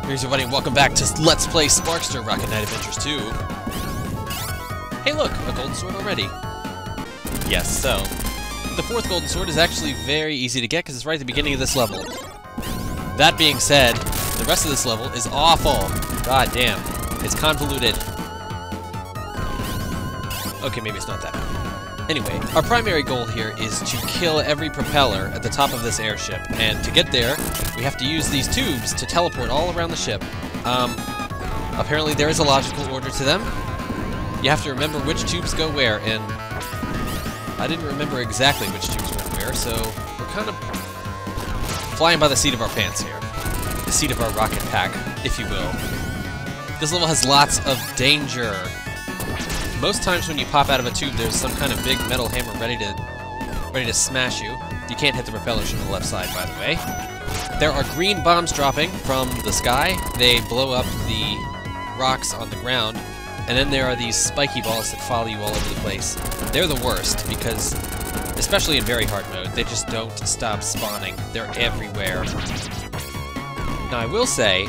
Here's everybody, and welcome back to Let's Play Sparkster Rocket Knight Adventures 2. Hey look, a golden sword already. Yes, so, the fourth golden sword is actually very easy to get because it's right at the beginning of this level. That being said, the rest of this level is awful. God damn, it's convoluted. Okay, maybe it's not that. Anyway, our primary goal here is to kill every propeller at the top of this airship, and to get there, we have to use these tubes to teleport all around the ship. Apparently there is a logical order to them. You have to remember which tubes go where, and I didn't remember exactly which tubes went where, so we're kind of flying by the seat of our pants here. The seat of our rocket pack, if you will. This level has lots of danger. Most times when you pop out of a tube, there's some kind of big metal hammer ready to smash you. You can't hit the propellers from the left side, by the way. There are green bombs dropping from the sky. They blow up the rocks on the ground. And then there are these spiky balls that follow you all over the place. They're the worst because, especially in very hard mode, they just don't stop spawning. They're everywhere. Now I will say,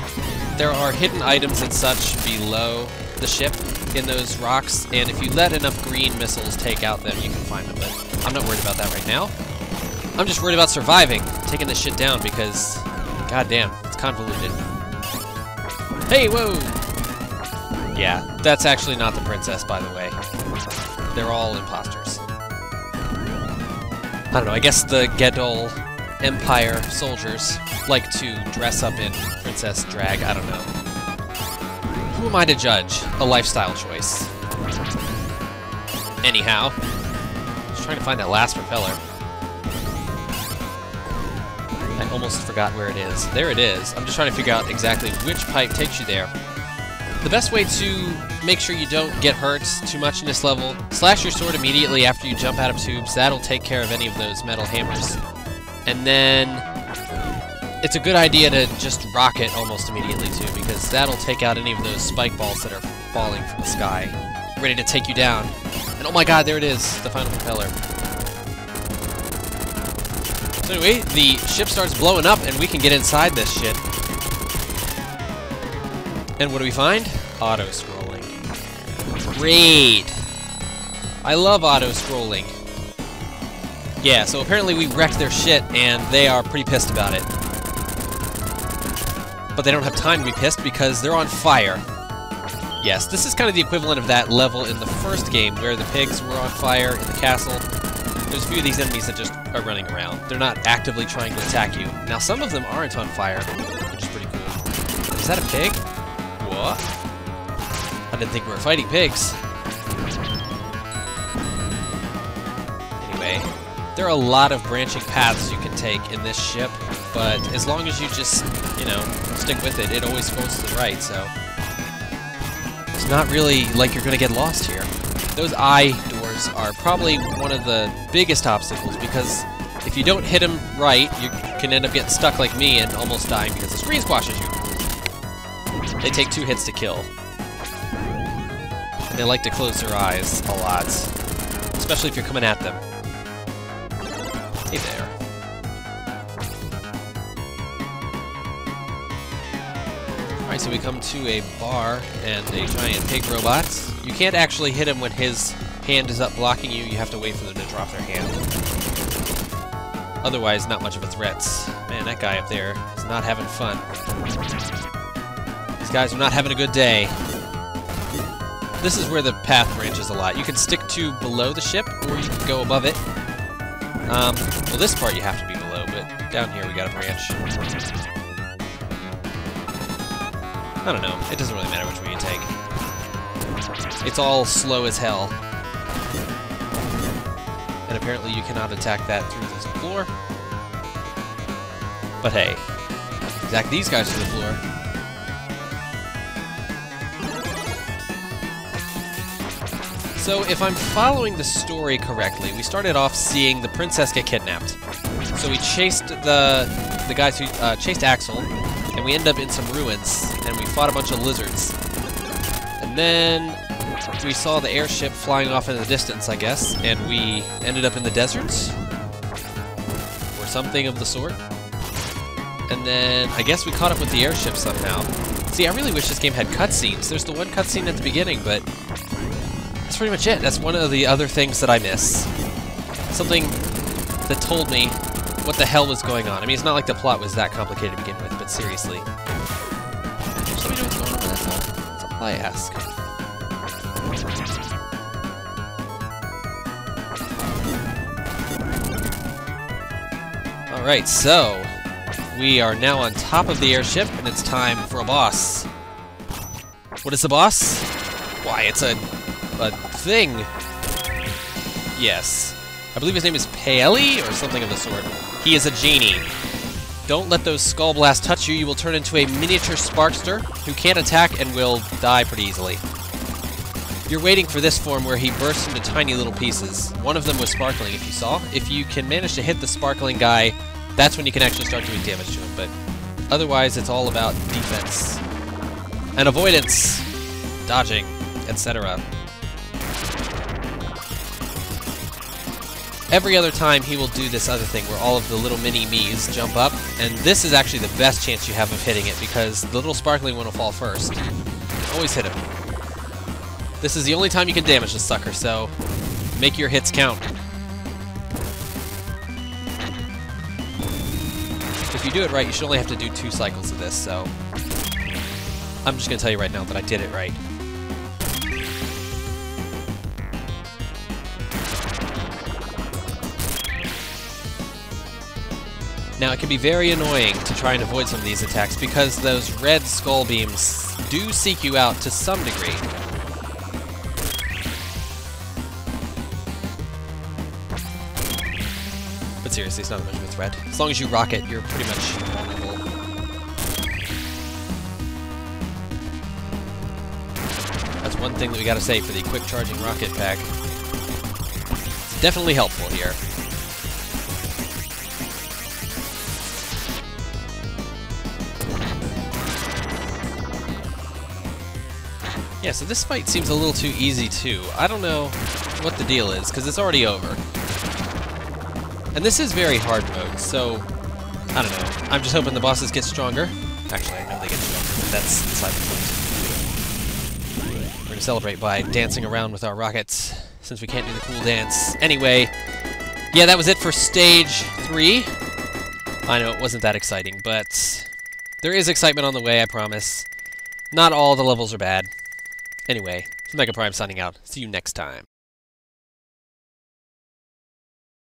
there are hidden items and such below the ship in those rocks, and if you let enough green missiles take out them, you can find them, but I'm not worried about that right now. I'm just worried about surviving, taking this shit down, because, goddamn, it's convoluted. Hey, whoa! Yeah, that's actually not the princess, by the way. They're all imposters. I don't know, I guess the Gedol Empire soldiers like to dress up in princess drag, I don't know. Who am I to judge a lifestyle choice? Anyhow, just trying to find that last propeller. I almost forgot where it is. There it is. I'm just trying to figure out exactly which pipe takes you there. The best way to make sure you don't get hurt too much in this level, slash your sword immediately after you jump out of tubes. That'll take care of any of those metal hammers. And then it's a good idea to just rock it almost immediately too, because that'll take out any of those spike balls that are falling from the sky, ready to take you down. And oh my god, there it is, the final propeller. So anyway, the ship starts blowing up and we can get inside this shit. And what do we find? Auto-scrolling. Great! I love auto-scrolling. Yeah, so apparently we wrecked their shit and they are pretty pissed about it. But they don't have time to be pissed because they're on fire. Yes, this is kind of the equivalent of that level in the first game where the pigs were on fire in the castle. There's a few of these enemies that just are running around. They're not actively trying to attack you. Now, some of them aren't on fire, which is pretty cool. Is that a pig? What? I didn't think we were fighting pigs. Anyway, there are a lot of branching paths you can take in this ship, but as long as you just, you know, stick with it, it always goes to the right, so it's not really like you're going to get lost here. Those eye doors are probably one of the biggest obstacles, because if you don't hit them right, you can end up getting stuck like me and almost dying because the screen squashes you. They take 2 hits to kill. And they like to close their eyes a lot, especially if you're coming at them. Hey there. Alright, so we come to a bar and a giant pig robot. You can't actually hit him when his hand is up blocking you. You have to wait for them to drop their hand. Otherwise, not much of a threat. Man, that guy up there is not having fun. These guys are not having a good day. This is where the path branches a lot. You can stick to below the ship, or you can go above it. Well, this part you have to be below, but down here we got a branch. I don't know. It doesn't really matter which way you take. It's all slow as hell. And apparently you cannot attack that through this floor. But hey, attack these guys through the floor. So if I'm following the story correctly, we started off seeing the princess get kidnapped. So we chased the guys who chased Axel, and we ended up in some ruins, and we fought a bunch of lizards. And then we saw the airship flying off in the distance, I guess, and we ended up in the deserts, or something of the sort. And then I guess we caught up with the airship somehow. See, I really wish this game had cutscenes. There's the one cutscene at the beginning, but that's pretty much it. That's one of the other things that I miss. Something that told me what the hell was going on. I mean, it's not like the plot was that complicated to begin with, but seriously. Just let me know what's going on with that all. That's all I ask. Alright, so we are now on top of the airship, and it's time for a boss. What is the boss? Why, it's a thing. Yes. I believe his name is Paeli, or something of the sort. He is a genie. Don't let those skull blasts touch you. You will turn into a miniature Sparkster who can't attack and will die pretty easily. You're waiting for this form where he bursts into tiny little pieces. One of them was sparkling, if you saw. If you can manage to hit the sparkling guy, that's when you can actually start doing damage to him, but otherwise it's all about defense and avoidance, dodging, etc. Every other time he will do this other thing where all of the little mini-me's jump up, and this is actually the best chance you have of hitting it because the little sparkling one will fall first. Always hit him. This is the only time you can damage this sucker, so make your hits count. If you do it right, you should only have to do 2 cycles of this, so I'm just going to tell you right now that I did it right. Now, it can be very annoying to try and avoid some of these attacks because those red skull beams do seek you out to some degree. But seriously, it's not much of a threat. As long as you rock it, you're pretty much vulnerable. That's one thing that we gotta say for the quick charging rocket pack. It's definitely helpful here. Yeah, so this fight seems a little too easy too. I don't know what the deal is, because it's already over. And this is very hard mode, so I don't know. I'm just hoping the bosses get stronger. Actually, I know they get stronger, but that's beside the point. We're going to celebrate by dancing around with our rockets, since we can't do the cool dance. Anyway, yeah, that was it for Stage 3. I know it wasn't that exciting, but there is excitement on the way, I promise. Not all the levels are bad. Anyway, this is MeccaPrime signing out. See you next time.